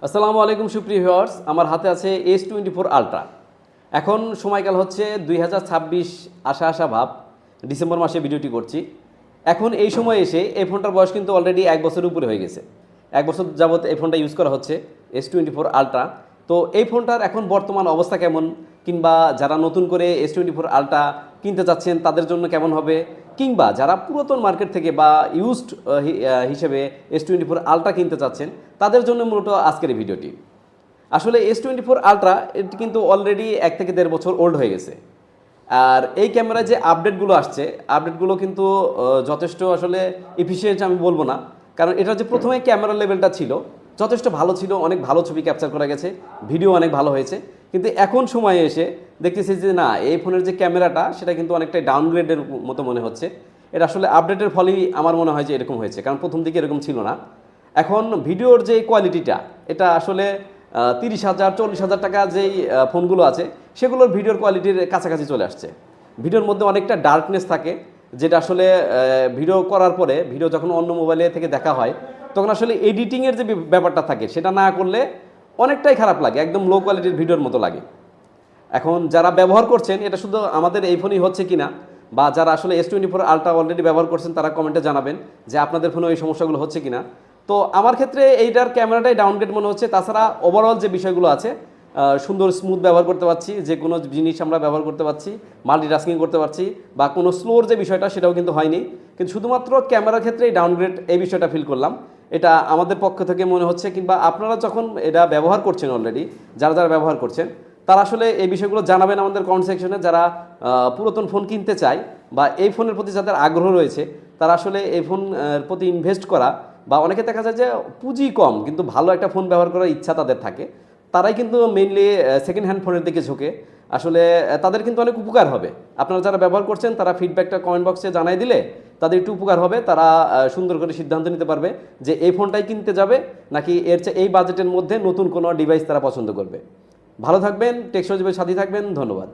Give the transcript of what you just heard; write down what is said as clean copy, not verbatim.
আসসালামু আলাইকুম সুপ্রিয় ভিউয়ার্স, আমার হাতে আছে S24 আলট্রা। এখন সময়কাল হচ্ছে 2026 আশা ভাব, ডিসেম্বর মাসে ভিডিওটি করছি। এখন এই সময় এসে এই ফোনটার বয়স কিন্তু অলরেডি 1 বছরের উপরে হয়ে গেছে। 1 বছর যাবত এই ফোনটা ইউজ করা হচ্ছে, S24 আলট্রা। তো এই ফোনটার এখন বর্তমান অবস্থা কেমন, কিংবা যারা নতুন করে S24 আলট্রা কিনতে চাচ্ছেন তাদের জন্য কেমন হবে, কিংবা যারা পুরাতন মার্কেট থেকে বা ইউজড হিসেবে S24 আলট্রা কিনতে চাচ্ছেন তাদের জন্য মূলত আজকের এই ভিডিওটি। আসলে S24 আলট্রা এটি কিন্তু অলরেডি 1 থেকে 1.5 বছর ওল্ড হয়ে গেছে। আর এই ক্যামেরায় যে আপডেটগুলো আসছে, আপডেটগুলো কিন্তু যথেষ্ট আসলে এফিসিয়েন্ট আমি বলবো না, কারণ এটা যে প্রথমে ক্যামেরা লেভেলটা ছিল যথেষ্ট ভালো ছিল, অনেক ভালো ছবি ক্যাপচার করা গেছে, ভিডিও অনেক ভালো হয়েছে। কিন্তু এখন সময়ে এসে দেখতেছি যে না, এই ফোনের যে ক্যামেরাটা সেটা কিন্তু অনেকটাই ডাউনগ্রেডের মতো মনে হচ্ছে। এটা আসলে আপডেটের ফলেই আমার মনে হয় যে এরকম হয়েছে, কারণ প্রথম দিকে এরকম ছিল না। এখন ভিডিওর যে কোয়ালিটিটা, এটা আসলে 30,000 40,000 টাকা যেই ফোনগুলো আছে সেগুলোর ভিডিওর কোয়ালিটির কাছাকাছি চলে আসছে। ভিডিওর মধ্যে অনেকটা ডার্কনেস থাকে, যেটা আসলে ভিডিও করার পরে ভিডিও যখন অন্য মোবাইলে থেকে দেখা হয় তখন আসলে এডিটিংয়ের যে ব্যাপারটা থাকে সেটা না করলে অনেকটাই খারাপ লাগে, একদম লো কোয়ালিটির ভিডিওর মতো লাগে। এখন যারা ব্যবহার করছেন, এটা শুধু আমাদের এই ফোনই হচ্ছে কিনা, বা যারা আসলে S24 আলট্রা অলরেডি ব্যবহার করছেন তারা কমেন্টে জানাবেন যে আপনাদের ফোনে এই সমস্যাগুলো হচ্ছে কিনা। তো আমার ক্ষেত্রে এইটার ক্যামেরাটাই ডাউনগ্রেড মনে হচ্ছে। তাছাড়া ওভারঅল যে বিষয়গুলো আছে, সুন্দর স্মুথ ব্যবহার করতে পারছি, যে কোনো জিনিস আমরা ব্যবহার করতে পারছি, মাল্টিটাস্কিং করতে পারছি, বা কোনো স্লোর যে বিষয়টা সেটাও কিন্তু হয়নি। কিন্তু শুধুমাত্র ক্যামেরার ক্ষেত্রেই ডাউনগ্রেড এই বিষয়টা ফিল করলাম। এটা আমাদের পক্ষ থেকে মনে হচ্ছে, কিংবা আপনারা যখন এটা ব্যবহার করছেন অলরেডি, যারা যারা ব্যবহার করছেন তারা আসলে এই বিষয়গুলো জানাবেন আমাদের কমেন্ট সেকশনে। যারা পুরাতন ফোন কিনতে চায় বা এই ফোনের প্রতি যাদের আগ্রহ রয়েছে, তারা আসলে এই ফোন প্রতি ইনভেস্ট করা, বা অনেকে দেখা যায় যে পুঁজি কম কিন্তু ভালো একটা ফোন ব্যবহার করার ইচ্ছা তাদের থাকে, তারাই কিন্তু মেইনলি সেকেন্ড হ্যান্ড ফোনের দিকে ঝুঁকে। আসলে তাদের কিন্তু অনেক উপকার হবে। আপনারা যারা ব্যবহার করছেন তারা ফিডব্যাকটা কমেন্ট বক্সে জানাই দিলে তাদের একটু উপকার হবে। তারা সুন্দর করে সিদ্ধান্ত নিতে পারবে যে এই ফোনটাই কিনতে যাবে, নাকি এর চেয়ে এই বাজেটের মধ্যে নতুন কোনো ডিভাইস তারা পছন্দ করবে। ভালো থাকবেন, টেকসই সাথী থাকবেন। ধন্যবাদ।